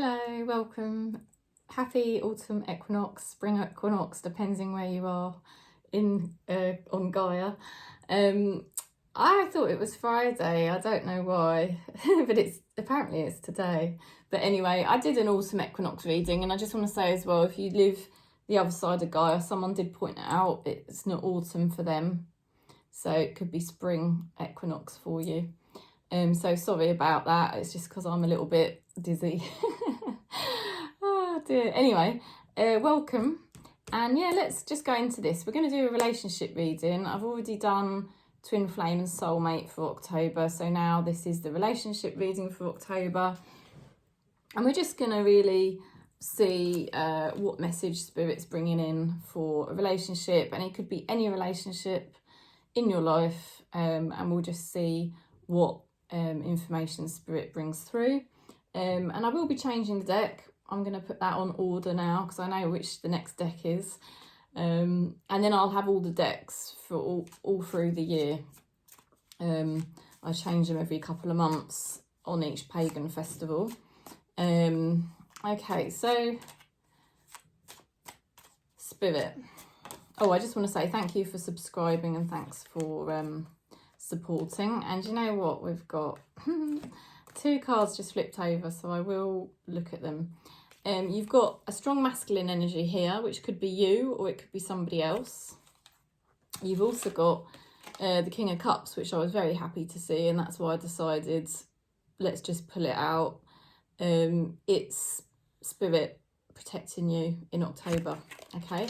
Hello, welcome. Happy autumn equinox, spring equinox, depending where you are in on Gaia. I thought it was Friday, I don't know why, but apparently it's today. But anyway, I did an autumn equinox reading, and I just want to say as well, if you live the other side of Gaia, someone did point it out, it's not autumn for them, so it could be spring equinox for you. So sorry about that, it's just because I'm a little bit dizzy. Oh dear. Anyway, welcome, and yeah, let's just go into this. We're going to do a relationship reading. I've already done twin flame and soulmate for October, so now this is the relationship reading for October, and we're just going to really see what message Spirit's bringing in for a relationship, and it could be any relationship in your life, and we'll just see what information Spirit brings through. And I will be changing the deck. I'm going to put that on order now because I know which the next deck is. And then I'll have all the decks for all through the year. I change them every couple of months on each pagan festival. Okay, so Spirit. Oh, I just want to say thank you for subscribing and thanks for supporting. And you know what? We've got two cards just flipped over, so I will look at them. You've got a strong masculine energy here, which could be you or it could be somebody else. You've also got the King of Cups, which I was very happy to see, and that's why I decided let's just pull it out. It's Spirit protecting you in October. Okay,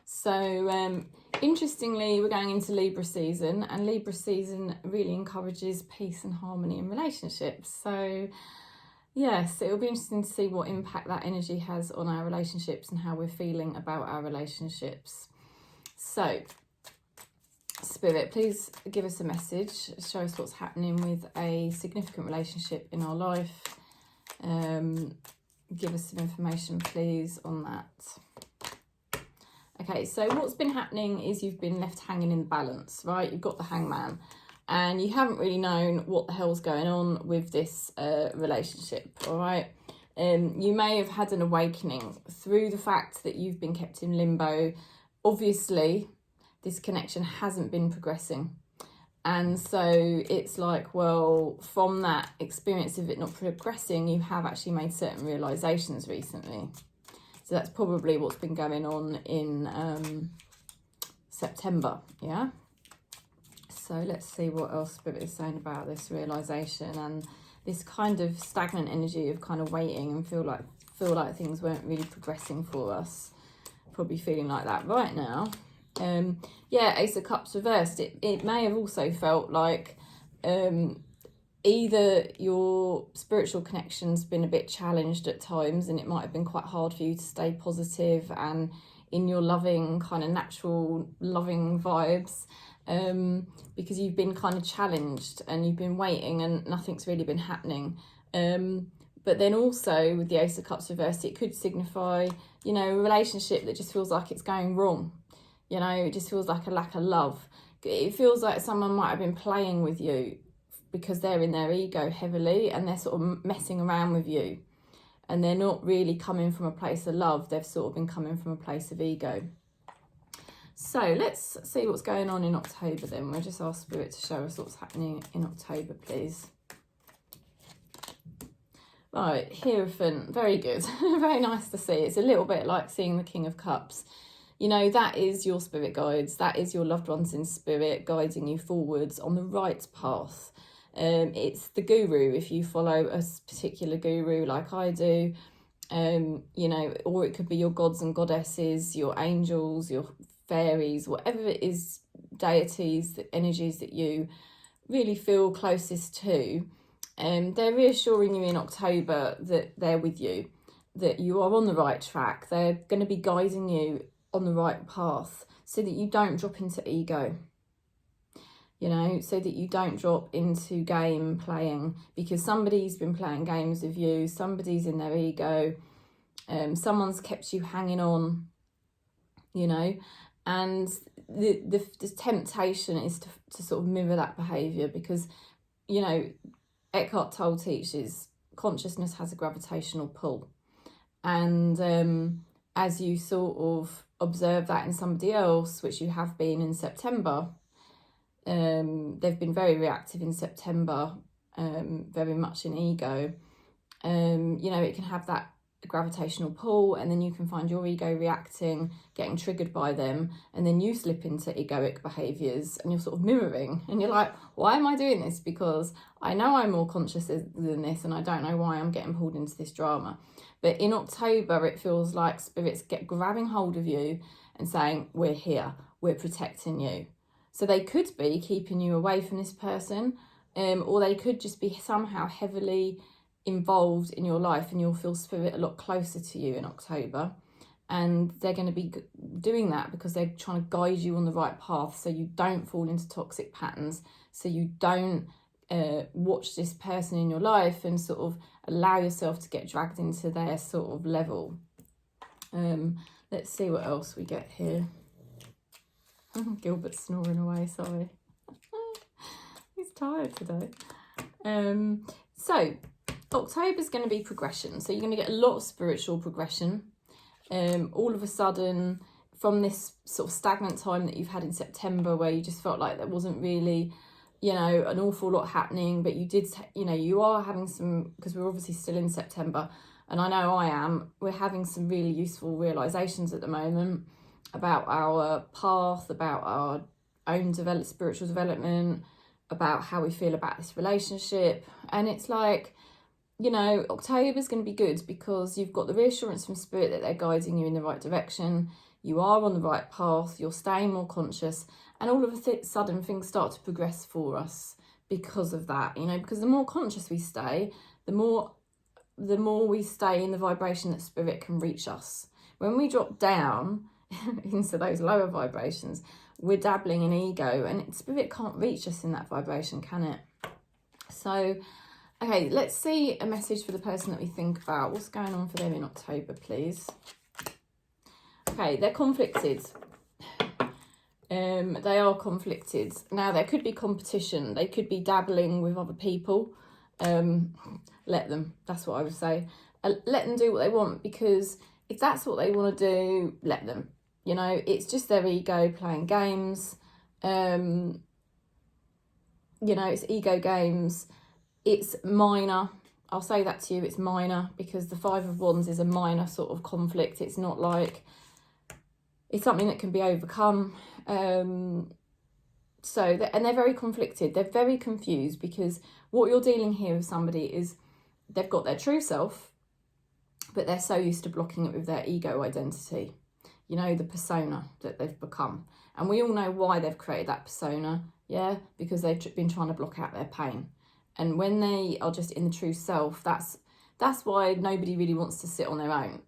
so interestingly, we're going into Libra season, and Libra season really encourages peace and harmony in relationships. So yes, it'll be interesting to see what impact that energy has on our relationships and how we're feeling about our relationships. So Spirit, please give us a message, show us what's happening with a significant relationship in our life. Give us some information please on that. Okay, so what's been happening is you've been left hanging in the balance, right? You've got the Hangman, and you haven't really known what the hell's going on with this relationship, all right? You may have had an awakening through the fact that you've been kept in limbo. Obviously, this connection hasn't been progressing. And so it's like, well, from that experience of it not progressing, you have actually made certain realizations recently. So that's probably what's been going on in September, yeah? So let's see what else Spirit is saying about this realisation and this kind of stagnant energy of kind of waiting and feel like things weren't really progressing for us. Probably feeling like that right now. Yeah, Ace of Cups reversed. It may have also felt like either your spiritual connection's been a bit challenged at times, and it might have been quite hard for you to stay positive and in your loving, kind of natural loving vibes, because you've been kind of challenged and you've been waiting and nothing's really been happening. But then also with the Ace of Cups reversed, it could signify, you know, a relationship that just feels like it's going wrong. You know, it just feels like a lack of love. It feels like someone might have been playing with you because they're in their ego heavily and they're sort of messing around with you. And they're not really coming from a place of love. They've sort of been coming from a place of ego. So let's see what's going on in October then. We'll just ask Spirit to show us what's happening in October, please. Right, Hierophant, very good. Very nice to see. It's a little bit like seeing the King of Cups. You know, that is your spirit guides. That is your loved ones in spirit guiding you forwards on the right path. It's the guru, if you follow a particular guru like I do, you know, or it could be your gods and goddesses, your angels, your fairies, whatever it is, deities, the energies that you really feel closest to. They're reassuring you in October that they're with you, that you are on the right track. They're going to be guiding you on the right path so that you don't drop into ego, you know, so that you don't drop into game playing, because somebody's been playing games with you, somebody's in their ego, someone's kept you hanging on, you know, and the temptation is to sort of mirror that behaviour, because, you know, Eckhart Tolle teaches consciousness has a gravitational pull. And as you sort of observe that in somebody else, which you have been in September, they've been very reactive in September, very much in ego. You know, it can have that gravitational pull, and then you can find your ego reacting, getting triggered by them, and then you slip into egoic behaviours and you're sort of mirroring, and you're like, why am I doing this? Because I know I'm more conscious than this, and I don't know why I'm getting pulled into this drama. But in October, it feels like spirits get grabbing hold of you and saying, we're here, we're protecting you. So they could be keeping you away from this person, or they could just be somehow heavily involved in your life, and you'll feel spirit a lot closer to you in October. And they're going to be doing that because they're trying to guide you on the right path, so you don't fall into toxic patterns, so you don't watch this person in your life and sort of allow yourself to get dragged into their sort of level. Let's see what else we get here. Gilbert's snoring away, sorry. He's tired today. So October's going to be progression. So you're going to get a lot of spiritual progression. All of a sudden, from this sort of stagnant time that you've had in September, where you just felt like there wasn't really, you know, an awful lot happening, but you did, you know, you are having some, because we're obviously still in September, and I know I am, we're having some really useful realizations at the moment about our path, about our own spiritual development, about how we feel about this relationship. And it's like, you know, October's going to be good because you've got the reassurance from spirit that they're guiding you in the right direction. You are on the right path. You're staying more conscious. And all of a sudden things start to progress for us because of that, you know, because the more conscious we stay, the more we stay in the vibration that spirit can reach us. When we drop down into those lower vibrations, we're dabbling in ego, and spirit can't reach us in that vibration, can it? So, okay, let's see a message for the person that we think about. What's going on for them in October, please? Okay, they're conflicted. They are conflicted. Now, there could be competition. They could be dabbling with other people. Let them. That's what I would say. Let them do what they want, because if that's what they want to do, let them. You know, it's just their ego playing games. You know, it's ego games. It's minor. I'll say that to you. It's minor, because the Five of Wands is a minor sort of conflict. It's not like, it's something that can be overcome. And they're very conflicted. They're very confused, because what you're dealing here with somebody is they've got their true self, but they're so used to blocking it with their ego identity. You know, the persona that they've become. And we all know why they've created that persona, yeah? Because they've been trying to block out their pain. And when they are just in the true self, that's why nobody really wants to sit on their own.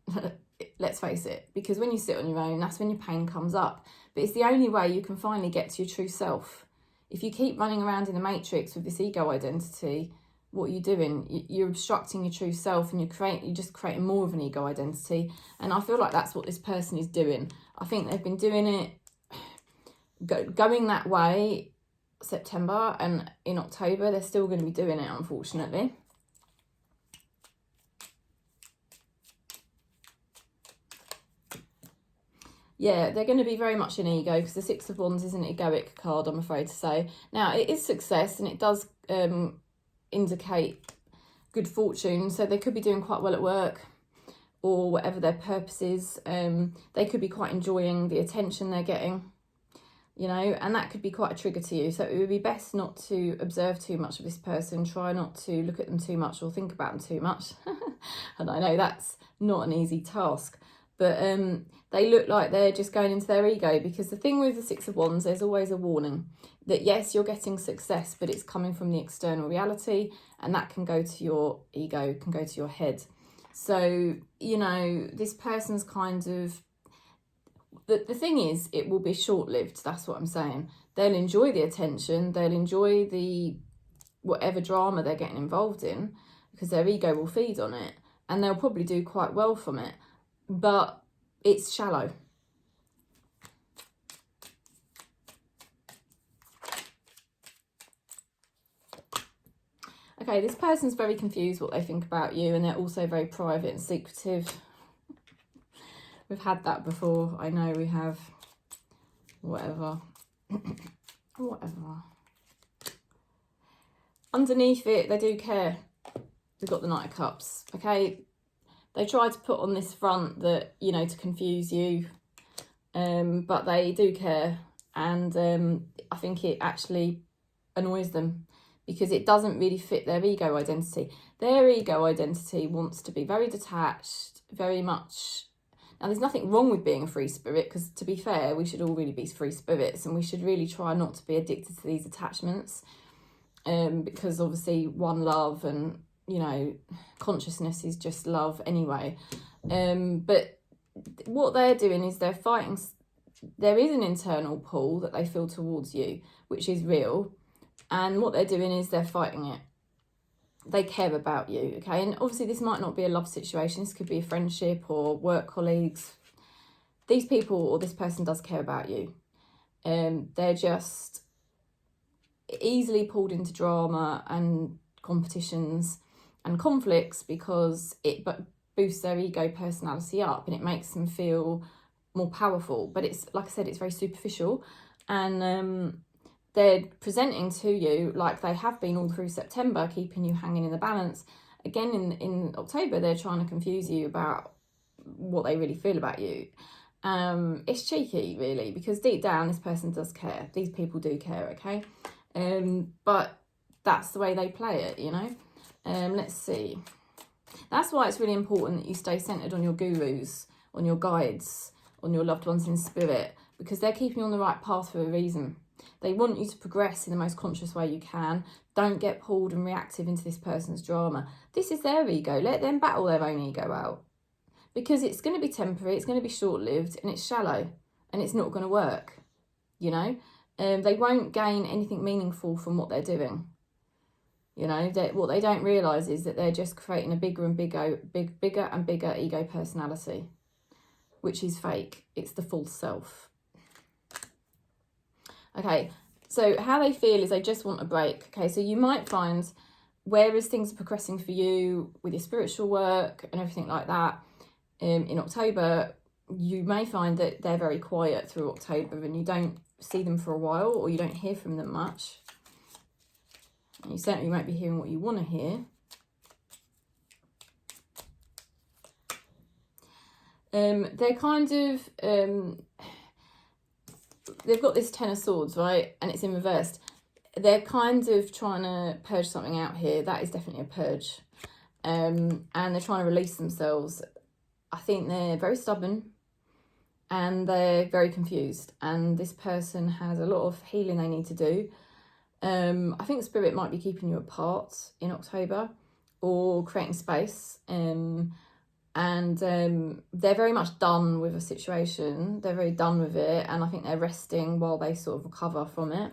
Let's face it. Because when you sit on your own, that's when your pain comes up. But it's the only way you can finally get to your true self. If you keep running around in the matrix with this ego identity, what are you doing? You're obstructing your true self, and you're just creating more of an ego identity. And I feel like that's what this person is doing. I think they've been doing it, going that way September, and in October they're still going to be doing it, unfortunately. Yeah, they're going to be very much in ego, because the Six of Wands is an egoic card, I'm afraid to say. Now, it is success, and it does indicate good fortune, so they could be doing quite well at work, or whatever their purpose is. They could be quite enjoying the attention they're getting, you know, and that could be quite a trigger to you. So it would be best not to observe too much of this person. Try not to look at them too much or think about them too much. And I know that's not an easy task, but they look like they're just going into their ego, because the thing with the Six of Wands, there's always a warning that yes, you're getting success, but it's coming from the external reality, and that can go to your ego, can go to your head. So, you know, this person's kind of, the thing is, it will be short-lived. That's what I'm saying. They'll enjoy the attention. They'll enjoy the whatever drama they're getting involved in, because their ego will feed on it, and they'll probably do quite well from it. But it's shallow. Okay, this person's very confused what they think about you, and they're also very private and secretive. We've had that before. I know we have. Whatever. Whatever. Underneath it, they do care. They've got the Knight of Cups, okay? They try to put on this front that, you know, to confuse you, but they do care, and I think it actually annoys them because it doesn't really fit their ego identity. Their ego identity wants to be very detached, very much. Now, there's nothing wrong with being a free spirit, because to be fair, we should all really be free spirits, and we should really try not to be addicted to these attachments, because obviously one love, and, you know, consciousness is just love anyway. But what they're doing is they're fighting. There is an internal pull that they feel towards you, which is real, and what they're doing is they're fighting it. They care about you, okay? And obviously this might not be a love situation. This could be a friendship or work colleagues. These people or this person does care about you. They're just easily pulled into drama and competitions and conflicts because it boosts their ego personality up, and it makes them feel more powerful. But it's, like I said, it's very superficial, and they're presenting to you like they have been all through September, keeping you hanging in the balance. Again, in October, they're trying to confuse you about what they really feel about you. It's cheeky, really, because deep down, this person does care. These people do care, okay? But that's the way they play it, you know? Let's see. That's why it's really important that you stay centered on your gurus, on your guides, on your loved ones in spirit, because they're keeping you on the right path for a reason. They want you to progress in the most conscious way you can. Don't get pulled and reactive into this person's drama. This is their ego. Let them battle their own ego out. Because it's going to be temporary, it's going to be short-lived, and it's shallow, and it's not going to work, you know? They won't gain anything meaningful from what they're doing. You know, what they don't realise is that they're just creating a bigger and bigger ego personality, which is fake. It's the false self. Okay, so how they feel is they just want a break. Okay, so you might find, whereas things are progressing for you with your spiritual work and everything like that, in October, you may find that they're very quiet through October, and you don't see them for a while, or you don't hear from them much. And you certainly won't be hearing what you want to hear. They're kind of... they've got this Ten of Swords, right? And it's in reverse. They're kind of trying to purge something out here. That is definitely a purge. And they're trying to release themselves. I think they're very stubborn, and they're very confused. And this person has a lot of healing they need to do. I think Spirit might be keeping you apart in October, or creating space. They're very much done with a situation. They're very done with it, and I think they're resting while they sort of recover from it.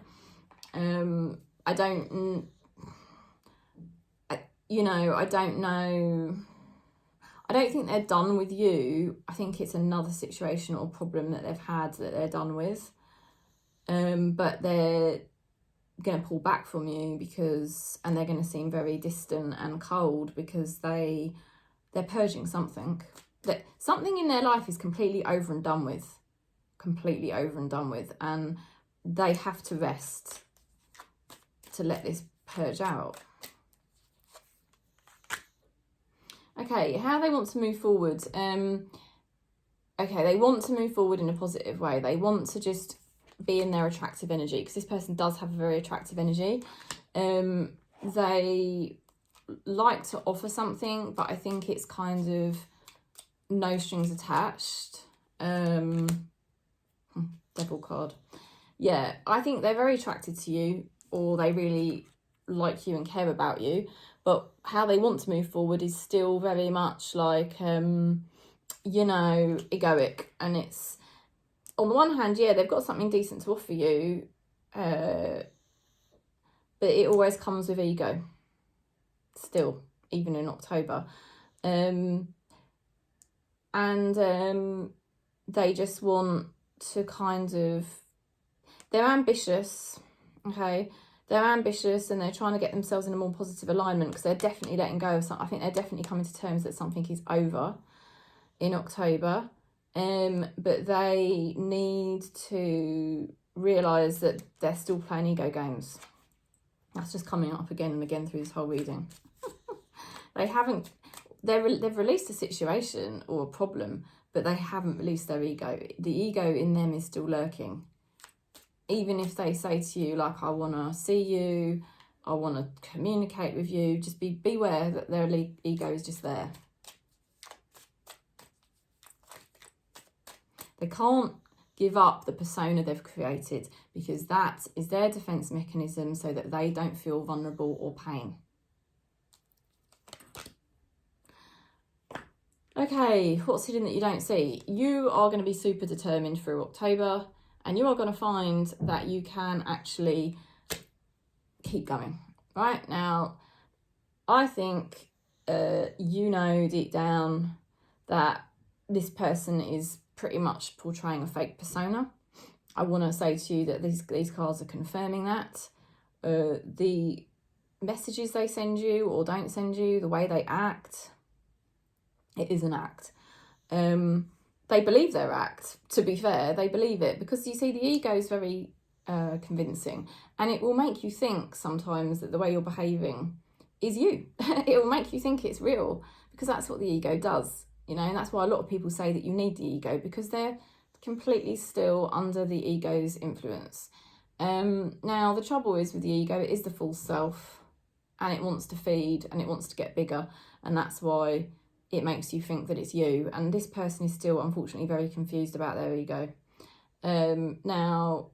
I don't know. I don't think they're done with you. I think it's another situation or problem that they've had that they're done with. But they're going to pull back from you and they're going to seem very distant and cold because they're purging something. That something in their life is completely over and done with. And they have to rest to let this purge out. Okay, how they want to move forward. Okay, they want to move forward in a positive way. They want to just be in their attractive energy, because this person does have a very attractive energy. They like to offer something, but I think it's kind of no strings attached. Devil card. Yeah, I think they're very attracted to you, or they really like you and care about you, but how they want to move forward is still very much like, egoic. And it's, on the one hand, yeah, they've got something decent to offer you, but it always comes with ego. Still, even in October. They just want to kind of, they're ambitious, okay? they're ambitious and they're trying to get themselves in a more positive alignment, because they're definitely letting go of something. I think they're definitely coming to terms that something is over in October. But they need to realise that they're still playing ego games. That's just coming up again and again through this whole reading. They've released a situation or a problem, but they haven't released their ego. The ego in them is still lurking. Even if they say to you, like, I want to see you, I want to communicate with you, just beware that their ego is just there. They can't give up the persona they've created, because that is their defense mechanism so that they don't feel vulnerable or pain. Okay, what's hidden that you don't see? You are going to be super determined through October, and you are going to find that you can actually keep going. Right now, I think you know deep down that this person is pretty much portraying a fake persona. I want to say to you that these cards are confirming that. The messages they send you or don't send you, the way they act, it is an act. They believe their act, to be fair. They believe it, because you see, the ego is very convincing, and it will make you think sometimes that the way you're behaving is you. It will make you think it's real, because that's what the ego does, you know. And that's why a lot of people say that you need the ego, because they're completely still under the ego's influence. Now, the trouble is with the ego, it is the false self, and it wants to feed and it wants to get bigger, and that's why it makes you think that it's you. And this person is still, unfortunately, very confused about their ego. Now,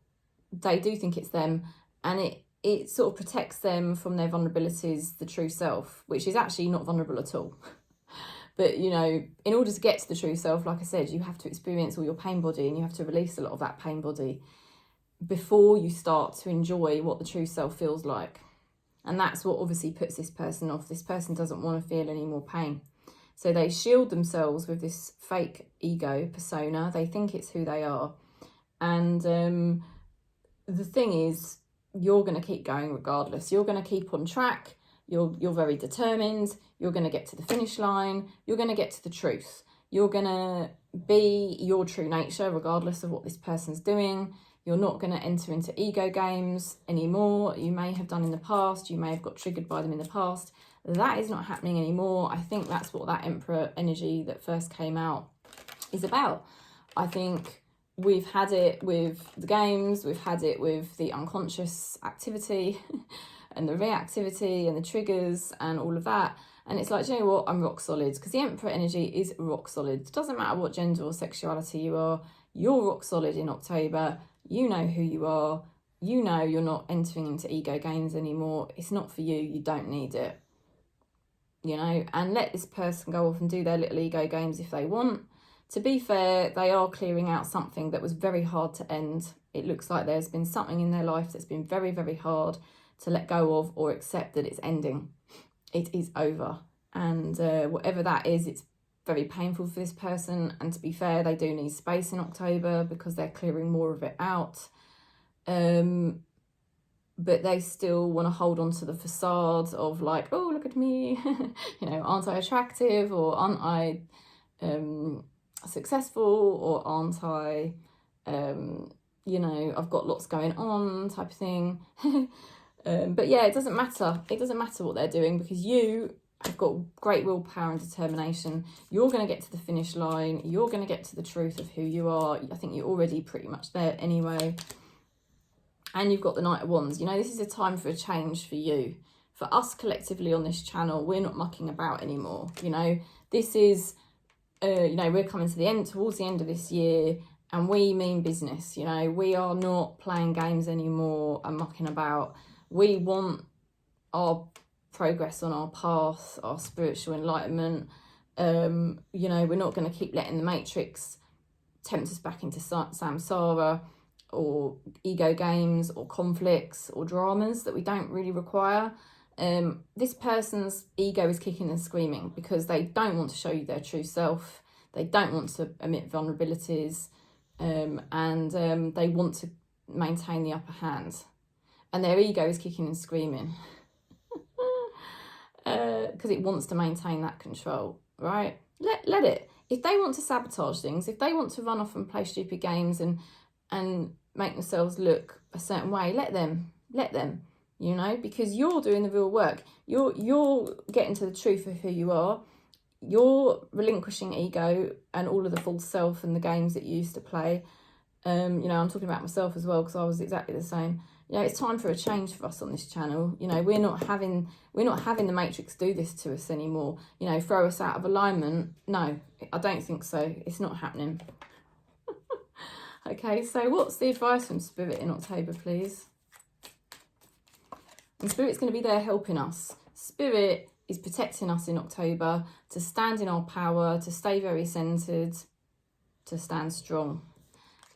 they do think it's them, and it sort of protects them from their vulnerabilities, the true self, which is actually not vulnerable at all. But, you know, in order to get to the true self, like I said, you have to experience all your pain body, and you have to release a lot of that pain body before you start to enjoy what the true self feels like. And that's what obviously puts this person off. This person doesn't want to feel any more pain. So they shield themselves with this fake ego persona. They think it's who they are. And the thing is, you're going to keep going regardless. You're going to keep on track. You're very determined. You're going to get to the finish line. You're going to get to the truth. You're going to be your true nature regardless of what this person's doing. You're not going to enter into ego games anymore. You may have done in the past. You may have got triggered by them in the past. That is not happening anymore. I think that's what that Emperor energy that first came out is about. I think we've had it with the games. We've had it with the unconscious activity and the reactivity and the triggers and all of that. And it's like, do you know what? I'm rock solid, because the Emperor energy is rock solid. It doesn't matter what gender or sexuality you are. You're rock solid in October. You know who you are. You know you're not entering into ego games anymore. It's not for you. You don't need it. You know, and let this person go off and do their little ego games if they want. To be fair, they are clearing out something that was very hard to end. It looks like there's been something in their life that's been very, very hard to let go of or accept that it's ending. It is over. And whatever that is, it's very painful for this person. And to be fair, they do need space in October, because they're clearing more of it out. But they still want to hold on to the facade of like, oh, look at me, you know, aren't I attractive, or aren't I successful, or aren't I, you know, I've got lots going on type of thing. But yeah, it doesn't matter. It doesn't matter what they're doing, because you have got great willpower and determination. You're going to get to the finish line. You're going to get to the truth of who you are. I think you're already pretty much there anyway. And you've got the Knight of Wands. You know, this is a time for a change for you. For us collectively on this channel, we're not mucking about anymore. You know, this is, you know, we're coming to the end, towards the end of this year, and we mean business. You know, we are not playing games anymore and mucking about. We want our progress on our path, our spiritual enlightenment. You know, we're not going to keep letting the Matrix tempt us back into samsara, or ego games, or conflicts, or dramas that we don't really require. This person's ego is kicking and screaming because they don't want to show you their true self. They don't want to admit vulnerabilities, and they want to maintain the upper hand. and their ego is kicking and screaming because it wants to maintain that control, right? Let it. If they want to sabotage things, if they want to run off and play stupid games and make themselves look a certain way, let them, you know, because you're doing the real work. You're getting to the truth of who you are. You're relinquishing ego and all of the false self and the games that you used to play. You know, I'm talking about myself as well, because I was exactly the same. You know, it's time for a change for us on this channel. You know, we're not having the Matrix do this to us anymore. You know, throw us out of alignment. No, I don't think so. It's not happening. Okay, so what's the advice from Spirit in October, please? And Spirit's going to be there helping us. Spirit is protecting us in October to stand in our power, to stay very centered, to stand strong.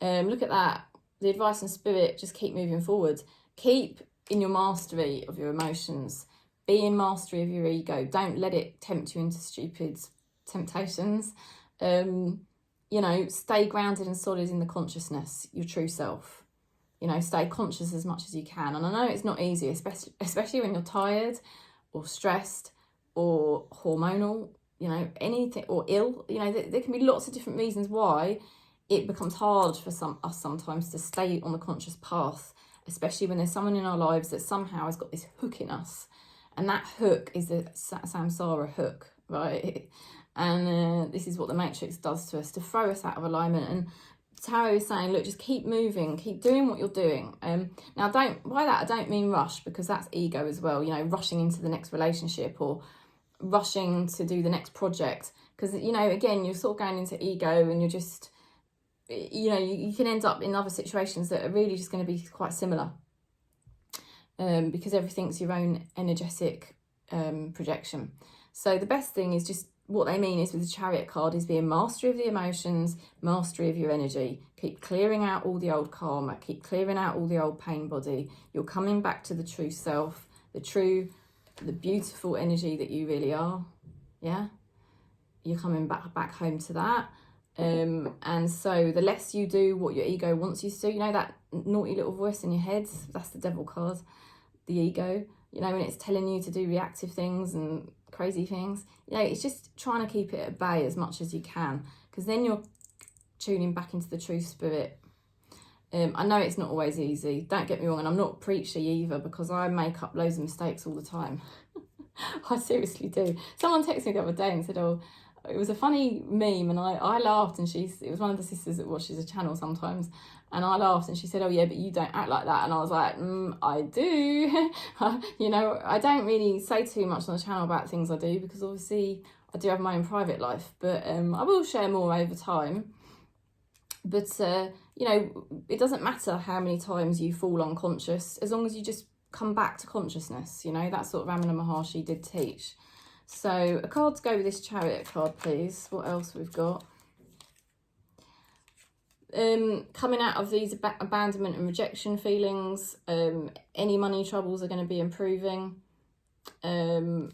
Look at that. The advice from Spirit, just keep moving forward. Keep in your mastery of your emotions. Be in mastery of your ego. Don't let it tempt you into stupid temptations. You know, stay grounded and solid in the consciousness, your true self. You know, stay conscious as much as you can. And I know it's not easy, especially when you're tired or stressed or hormonal, you know, anything, or ill. You know, there can be lots of different reasons why it becomes hard for us sometimes to stay on the conscious path, especially when there's someone in our lives that somehow has got this hook in us. And that hook is the samsara hook, right? And this is what the Matrix does to us, to throw us out of alignment. And Tarot is saying, look, just keep moving, keep doing what you're doing. Now, by that, I don't mean rush, because that's ego as well, you know, rushing into the next relationship or rushing to do the next project. Because, you know, again, you're sort of going into ego and you're just, you know, you can end up in other situations that are really just going to be quite similar, because everything's your own energetic projection. So the best thing is just, what they mean is with the Chariot card is being mastery of the emotions, mastery of your energy. Keep clearing out all the old karma, keep clearing out all the old pain body. You're coming back to the true self, the beautiful energy that you really are. Yeah, you're coming back home to that. And so the less you do what your ego wants you to do, you know, that naughty little voice in your head, that's the devil card, the ego, you know, when it's telling you to do reactive things and crazy things, you know, it's just trying to keep it at bay as much as you can, because then you're tuning back into the true spirit. I know it's not always easy, don't get me wrong, and I'm not preachy either, because I make up loads of mistakes all the time. I seriously do. Someone texted me the other day and said, oh, it was a funny meme, and I laughed, and it was one of the sisters that watches a channel sometimes, and I laughed, and she said, oh yeah, but you don't act like that. And I was like, I do. You know, I don't really say too much on the channel about things I do, because obviously I do have my own private life, but I will share more over time. But you know, it doesn't matter how many times you fall unconscious, as long as you just come back to consciousness. You know, that's what Ramana Maharishi did teach. So a card to go with this Chariot card, please. What else we've got? Coming out of these abandonment and rejection feelings, any money troubles are going to be improving, and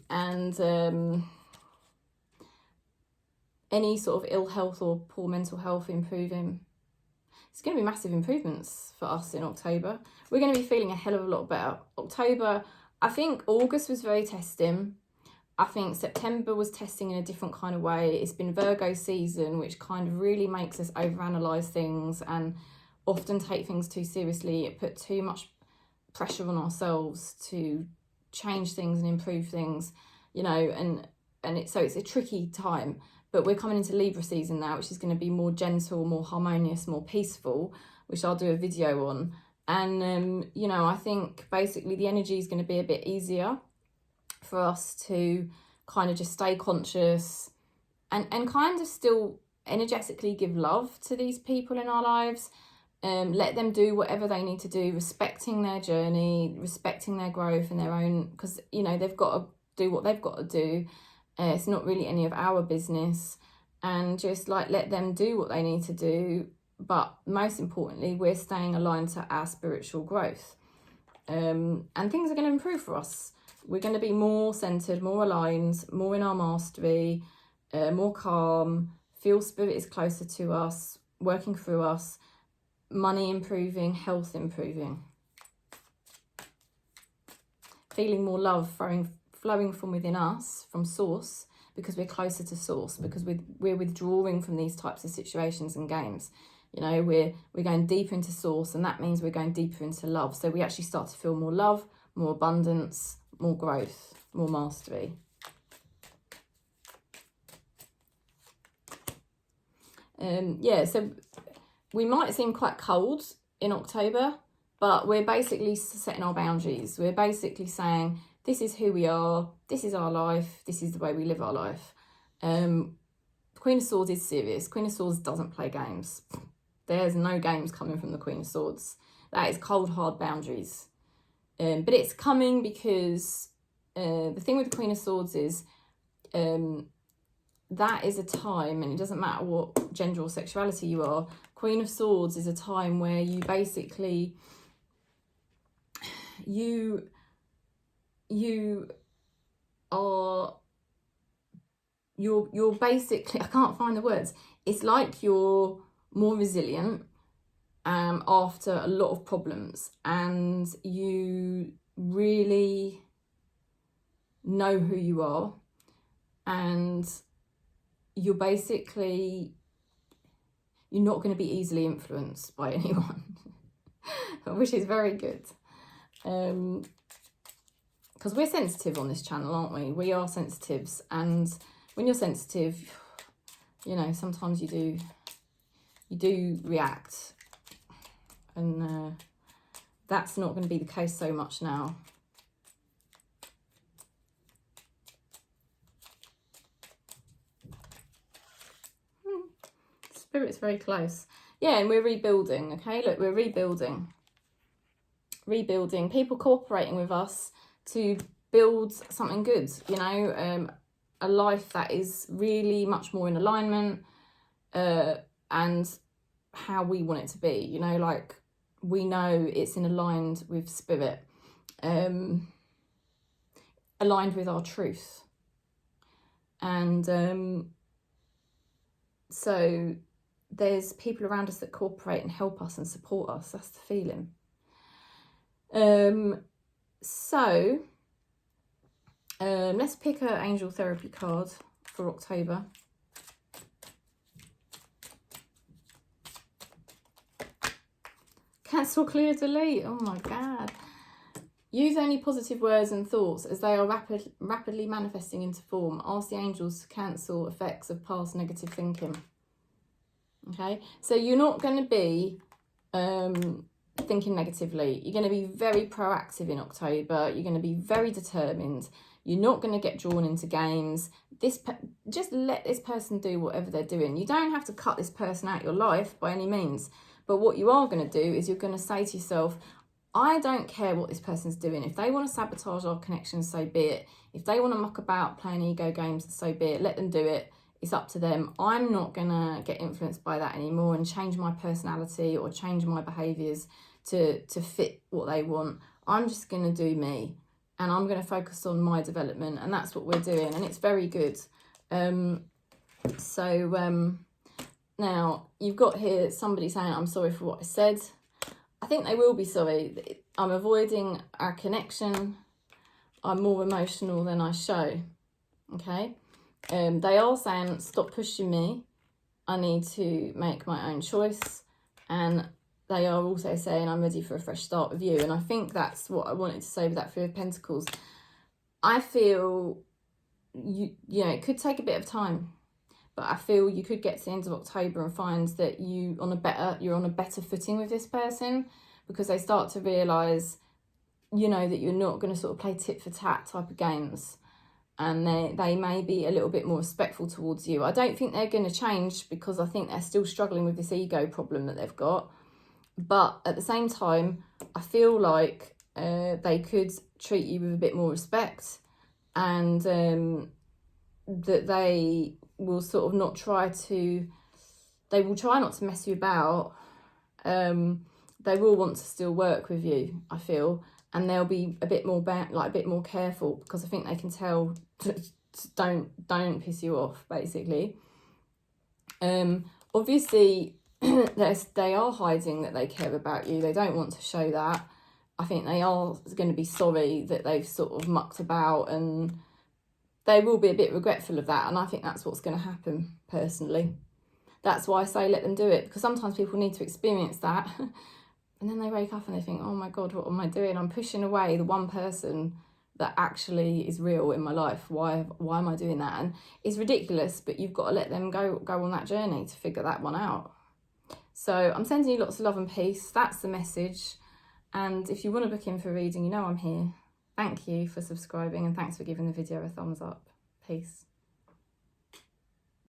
any sort of ill health or poor mental health improving. It's going to be massive improvements for us in October. We're going to be feeling a hell of a lot better. October, I think August was very testing. I think September was testing in a different kind of way. It's been Virgo season, which kind of really makes us overanalyze things and often take things too seriously. It put too much pressure on ourselves to change things and improve things, you know, so it's a tricky time. But we're coming into Libra season now, which is going to be more gentle, more harmonious, more peaceful, which I'll do a video on. And, you know, I think basically the energy is going to be a bit easier for us to kind of just stay conscious and kind of still energetically give love to these people in our lives. Let them do whatever they need to do, respecting their journey, respecting their growth and their own, because, you know, they've got to do what they've got to do. It's not really any of our business, and just like let them do what they need to do. But most importantly, we're staying aligned to our spiritual growth, and things are going to improve for us. We're going to be more centered, more aligned, more in our mastery, more calm, feel spirit is closer to us, working through us, money improving, health improving. feeling more love flowing from within us, from source, because we're closer to source, because we're withdrawing from these types of situations and games. You know, we're going deeper into source, and that means we're going deeper into love. So we actually start to feel more love, more abundance, more growth, more mastery. Yeah, so we might seem quite cold in October, but we're basically setting our boundaries. We're basically saying, this is who we are, this is our life, this is the way we live our life. Queen of Swords is serious. Queen of Swords doesn't play games. There's no games coming from the Queen of Swords. That is cold, hard boundaries. But it's coming because the thing with the Queen of Swords is that is a time, and it doesn't matter what gender or sexuality you are, Queen of Swords is a time where you basically, you are, you're basically, I can't find the words, it's like you're more resilient after a lot of problems, and you really know who you are, and you're basically, you're not going to be easily influenced by anyone, which is very good. Because we're sensitive on this channel, aren't we? We are sensitives, and when you're sensitive, you know, sometimes you do react, and that's not going to be the case so much now. Spirit's very close. Yeah, and we're rebuilding, okay? Look, we're rebuilding. Rebuilding. People cooperating with us to build something good, you know, a life that is really much more in alignment and how we want it to be, you know, like we know it's aligned with spirit, aligned with our truth. And so there's people around us that cooperate and help us and support us. That's the feeling. So let's pick an angel therapy card for October. Cancel, clear, delete. Oh my God. Use only positive words and thoughts as they are rapidly manifesting into form. Ask the angels to cancel effects of past negative thinking. Okay, so you're not going to be thinking negatively. You're going to be very proactive in October. You're going to be very determined. You're not going to get drawn into games. Just let this person do whatever they're doing. You don't have to cut this person out of your life by any means. But what you are going to do is you're going to say to yourself, I don't care what this person's doing. If they want to sabotage our connection, so be it. If they want to muck about playing ego games, so be it. Let them do it. It's up to them. I'm not going to get influenced by that anymore and change my personality or change my behaviours to fit what they want. I'm just going to do me, and I'm going to focus on my development, and that's what we're doing, and it's very good. Now, you've got here somebody saying, I'm sorry for what I said. I think they will be sorry. I'm avoiding our connection. I'm more emotional than I show. Okay? They are saying, stop pushing me. I need to make my own choice. And they are also saying, I'm ready for a fresh start with you. And I think that's what I wanted to say with that Three of Pentacles. I feel, you know, it could take a bit of time. But I feel you could get to the end of October and find that you're on a better footing with this person, because they start to realise, you know, that you're not going to sort of play tit for tat type of games, and they may be a little bit more respectful towards you. I don't think they're going to change, because I think they're still struggling with this ego problem that they've got. But at the same time, I feel like they could treat you with a bit more respect, and that they will sort of not try to, they will try not to mess you about. They will want to still work with you, I feel, and they'll be a bit more a bit more careful, because I think they can tell don't piss you off, basically. Obviously they are hiding that they care about you. They don't want to show that. I think they are going to be sorry that they've sort of mucked about, and they will be a bit regretful of that. And I think that's what's going to happen personally. That's why I say let them do it, because sometimes people need to experience that. And then they wake up and they think, oh my God, what am I doing? I'm pushing away the one person that actually is real in my life. Why am I doing that? And it's ridiculous, but you've got to let them go on that journey to figure that one out. So I'm sending you lots of love and peace. That's the message. And if you want to book in for a reading, you know I'm here. Thank you for subscribing, and thanks for giving the video a thumbs up. Peace.